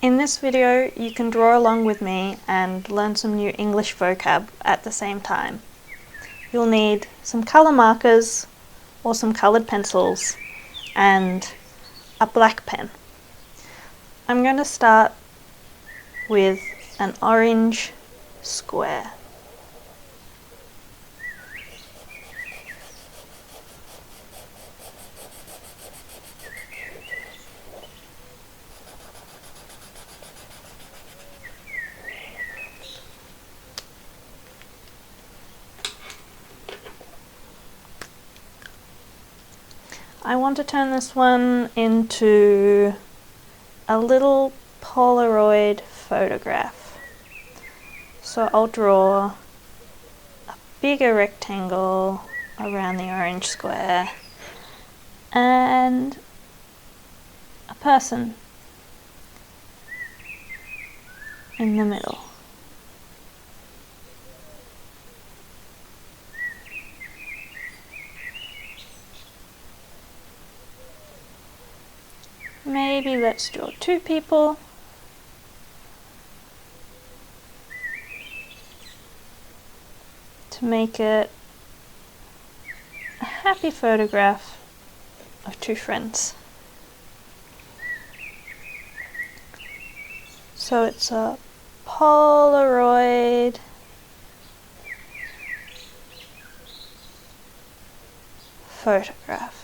In this video, you can draw along with me and learn some new English vocab at the same time. You'll need some colour markers or some coloured pencils and a black pen. I'm going to start with an orange square. I want to turn this one into a little Polaroid photograph. So I'll draw a bigger rectangle around the orange square and a person in the middle. Maybe let's draw two people. To make it a happy photograph of two friends. So it's a Polaroid photograph.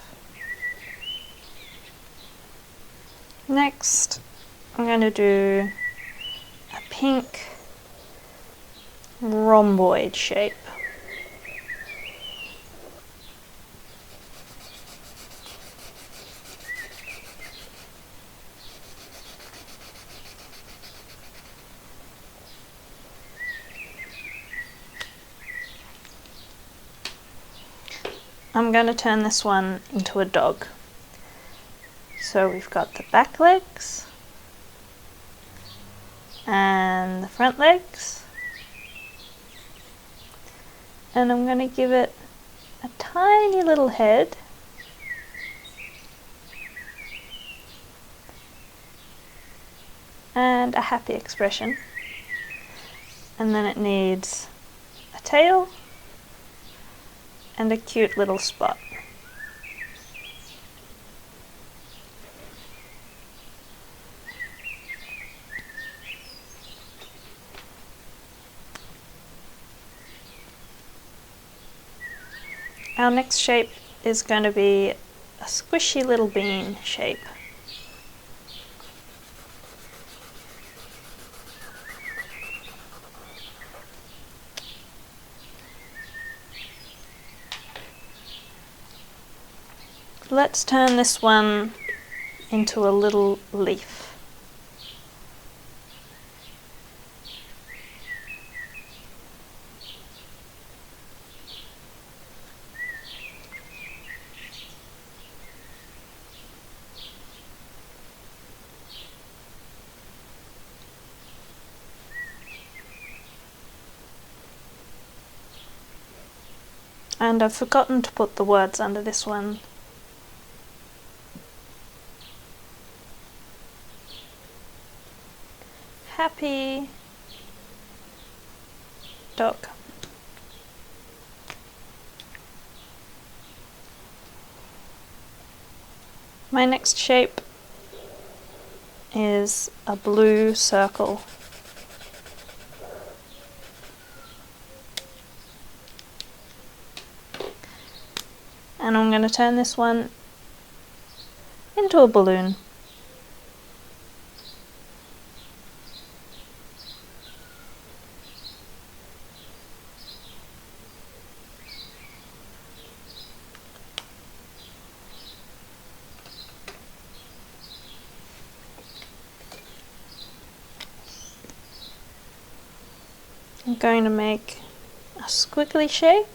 Next, I'm going to do a pink rhomboid shape. I'm going to turn this one into a dog. So we've got the back legs and the front legs, and I'm going to give it a tiny little head and a happy expression, and then it needs a tail and a cute little spot. Our next shape is going to be a squishy little bean shape. Let's turn this one into a little leaf. And I've forgotten to put the words under this one. Happy dog. My next shape is a blue circle. And I'm going to turn this one into a balloon. I'm going to make a squiggly shape.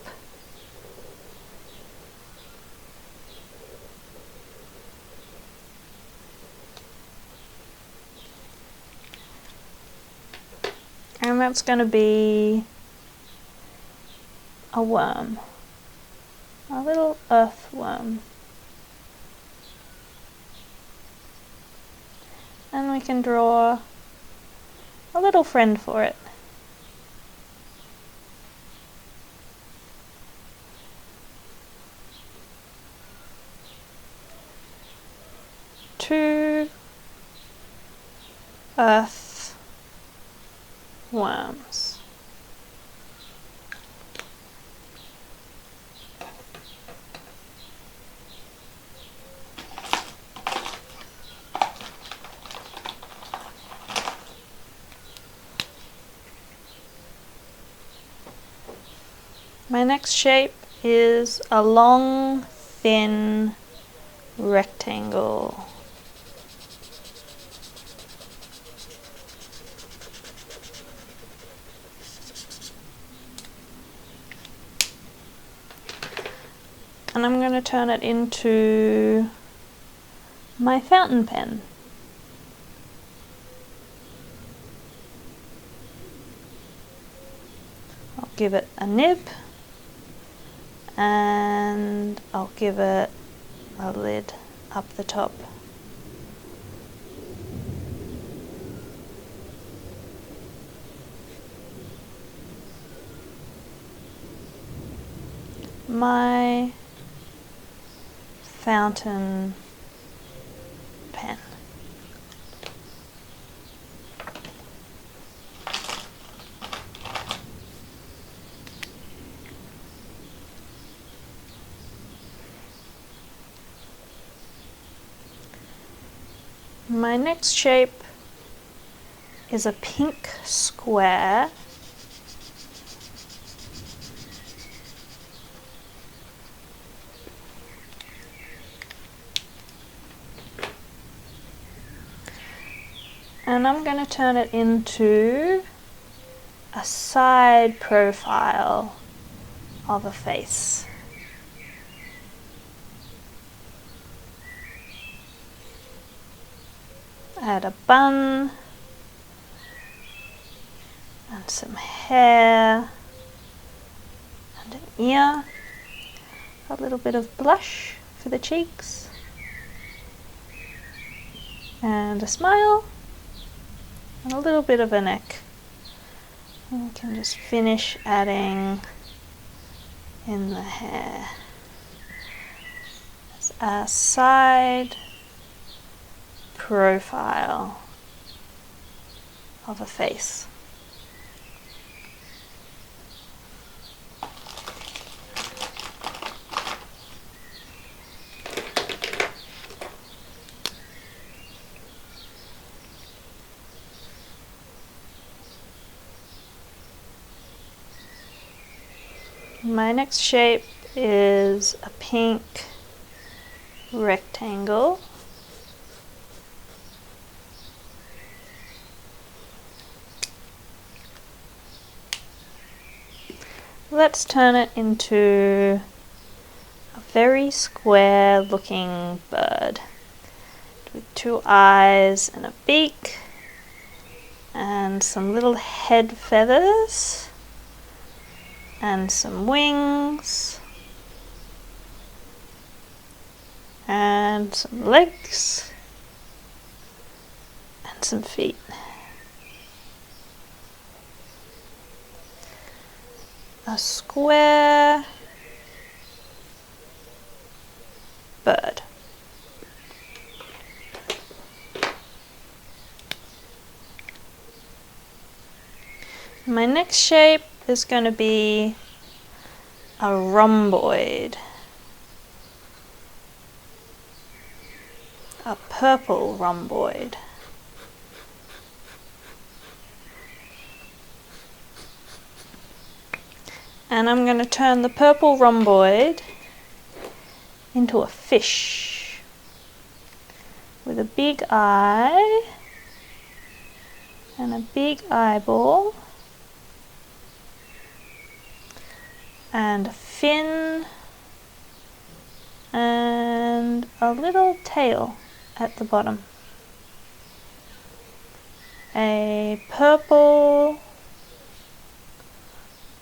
And that's going to be a worm, a little earthworm. And we can draw a little friend for it. Two earth worms. My next shape is a long, thin rectangle. And I'm going to turn it into my fountain pen. I'll give it a nib and I'll give it a lid up the top. My fountain pen. My next shape is a pink square. And I'm going to turn it into a side profile of a face. Add a bun and some hair and an ear, a little bit of blush for the cheeks and a smile and a little bit of a neck. And we can just finish adding in the hair. As a side profile of a face. My next shape is a pink rectangle. Let's turn it into a very square looking bird with two eyes and a beak and some little head feathers and some wings and some legs and some feet. A square bird. My next shape is going to be a rhomboid. A purple rhomboid. And I'm going to turn the purple rhomboid into a fish with a big eye and a big eyeball and a fin and a little tail at the bottom. A purple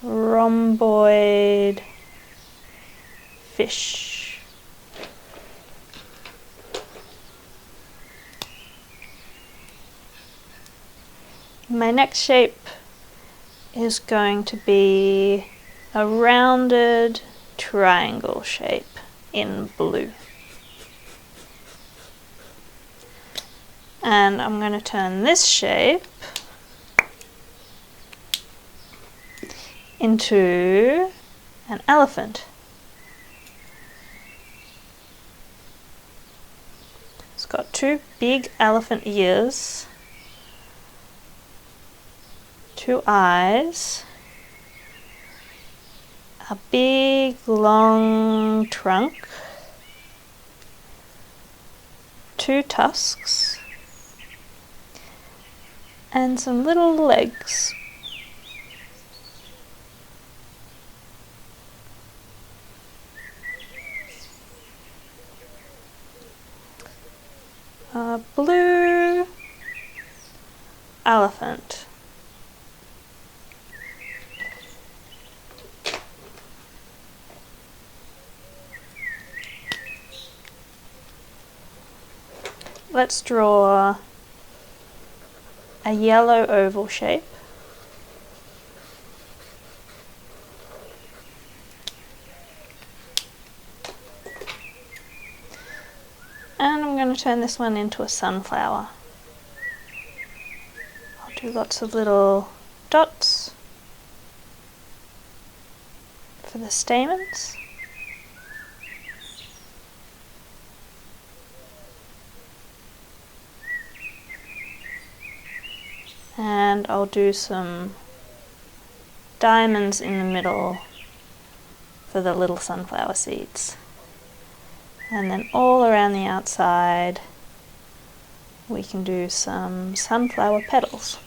rhomboid fish. My next shape is going to be a rounded triangle shape in blue. And I'm going to turn this shape into an elephant. It's got two big elephant ears, two eyes, a big long trunk, two tusks, and some little legs. A blue elephant. Let's draw a yellow oval shape. And I'm going to turn this one into a sunflower. I'll do lots of little dots for the stamens. And I'll do some diamonds in the middle for the little sunflower seeds. And then all around the outside we can do some sunflower petals.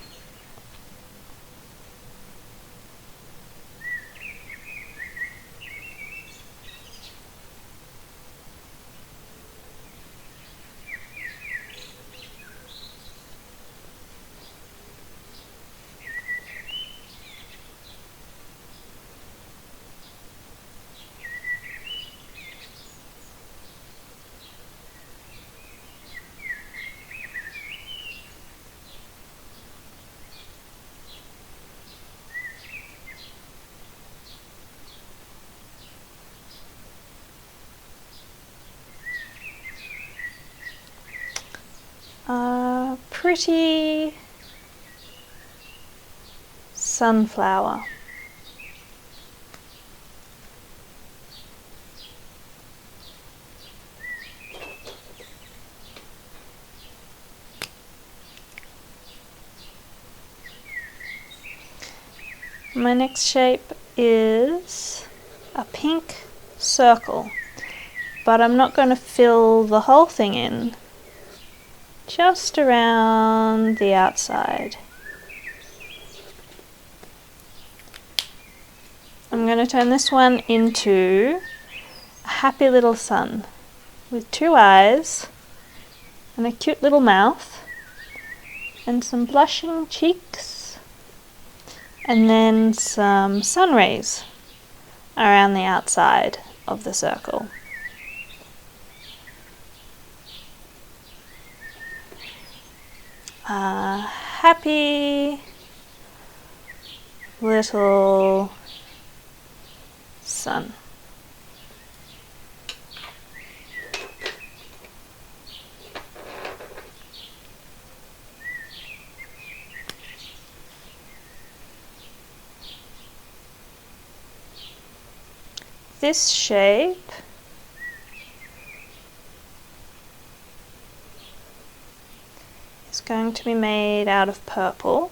Pretty sunflower. My next shape is a pink circle, but I'm not going to fill the whole thing in, just around the outside. I'm going to turn this one into a happy little sun with two eyes and a cute little mouth and some blushing cheeks and then some sun rays around the outside of the circle. A happy little sun. This shape is going to be made out of purple.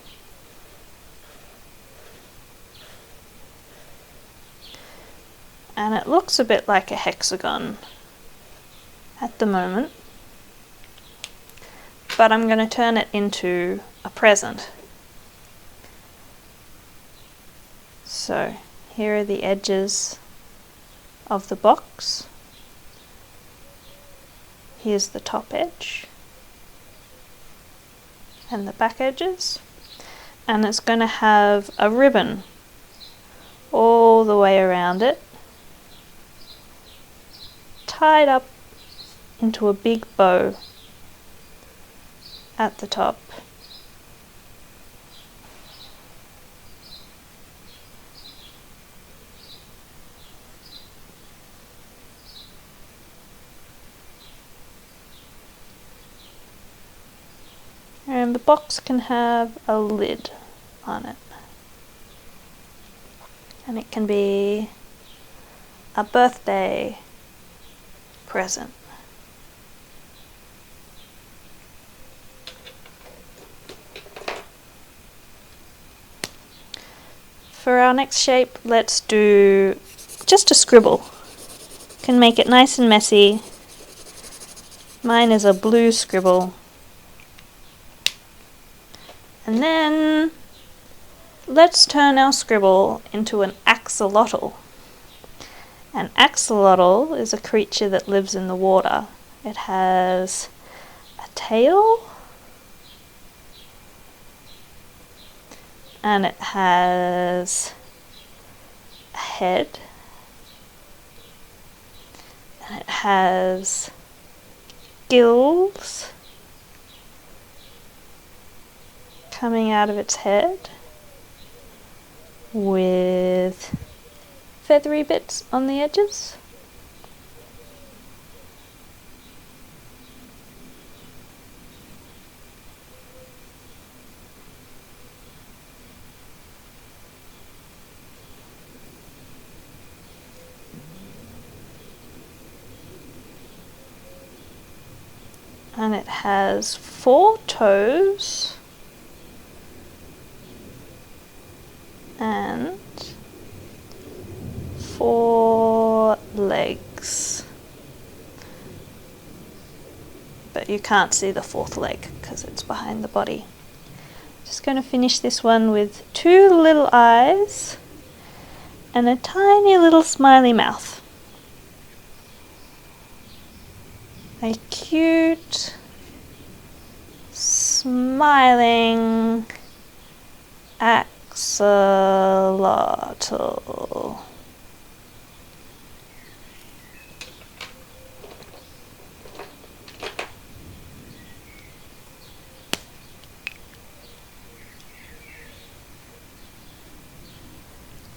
And it looks a bit like a hexagon at the moment, but I'm going to turn it into a present. So here are the edges of the box. Here's the top edge and the back edges, and it's going to have a ribbon all the way around it, tied up into a big bow at the top. And the box can have a lid on it. And it can be a birthday present. For our next shape, let's do just a scribble. You can make it nice and messy. Mine is a blue scribble. And then let's turn our scribble into an axolotl. An axolotl is a creature that lives in the water. It has a tail and it has a head and it has gills coming out of its head with feathery bits on the edges. And it has 4 toes and 4 legs. But you can't see the 4th leg because it's behind the body. Just going to finish this one with 2 little eyes and a tiny little smiley mouth. A cute, smiling axolotl.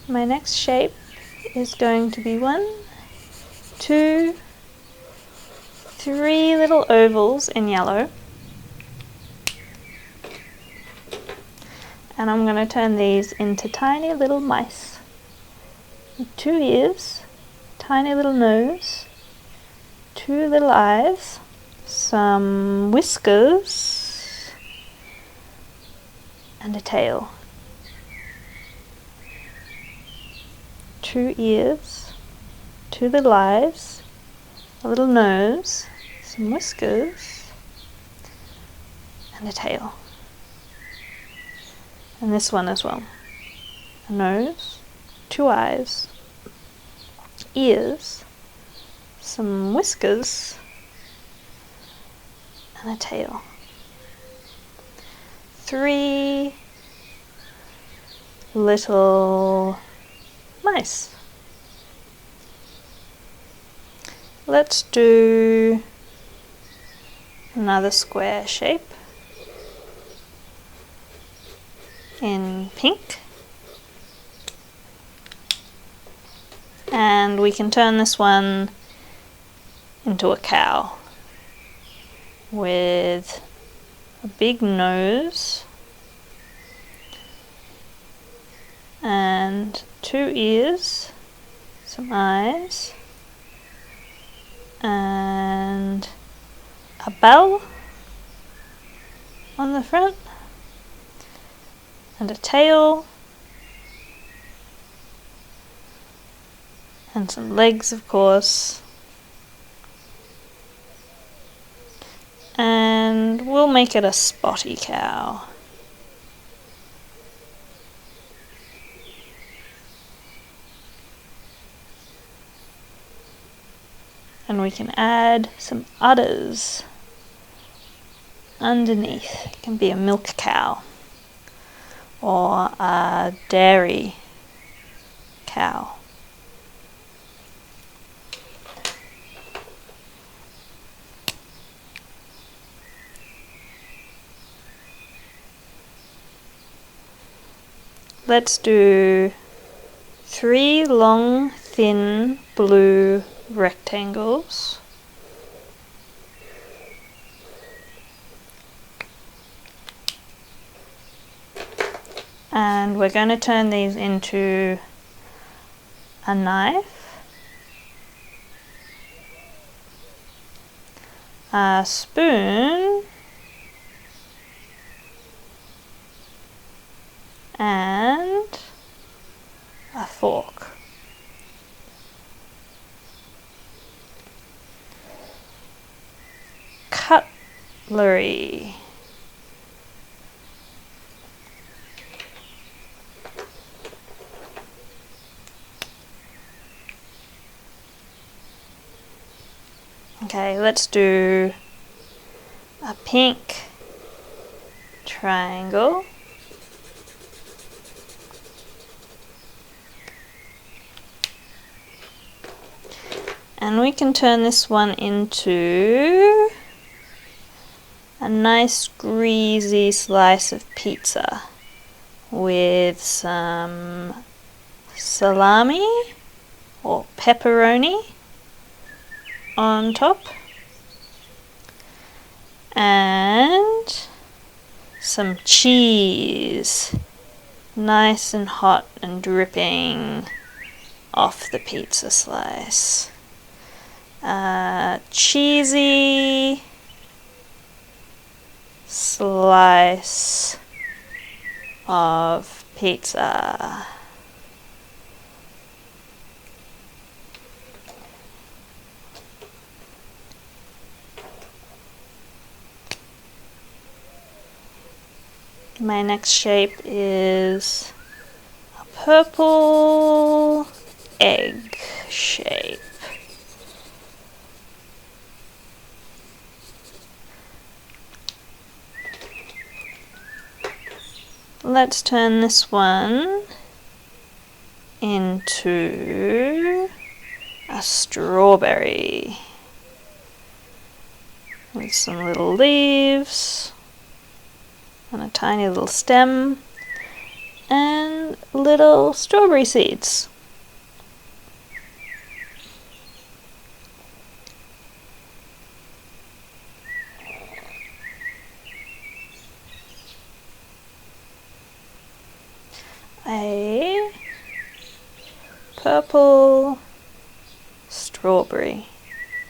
My next shape is going to be 1, 2, 3 little ovals in yellow, and I'm going to turn these into tiny little mice. 2 ears, tiny little nose, 2 little eyes, some whiskers, and a tail. 2 ears, 2 little eyes, a little nose, some whiskers, and a tail. And this one as well. A nose, 2 eyes, ears, some whiskers, and a tail. 3 little mice. Let's do another square shape in pink, and we can turn this one into a cow with a big nose and 2 ears, some eyes, and a bell on the front, and a tail, and some legs, of course, and we'll make it a spotty cow. And we can add some udders underneath. It can be a milk cow or a dairy cow. Let's do 3 long, thin blue rectangles. And we're going to turn these into a knife, a spoon, and a fork. Cutlery. Okay, let's do a pink triangle. And we can turn this one into a nice greasy slice of pizza with some salami or pepperoni on top and some cheese, nice and hot and dripping off the pizza slice. Cheesy slice of pizza. My next shape is a purple egg shape. Let's turn this one into a strawberry with some little leaves and a tiny little stem and little strawberry seeds. A purple strawberry.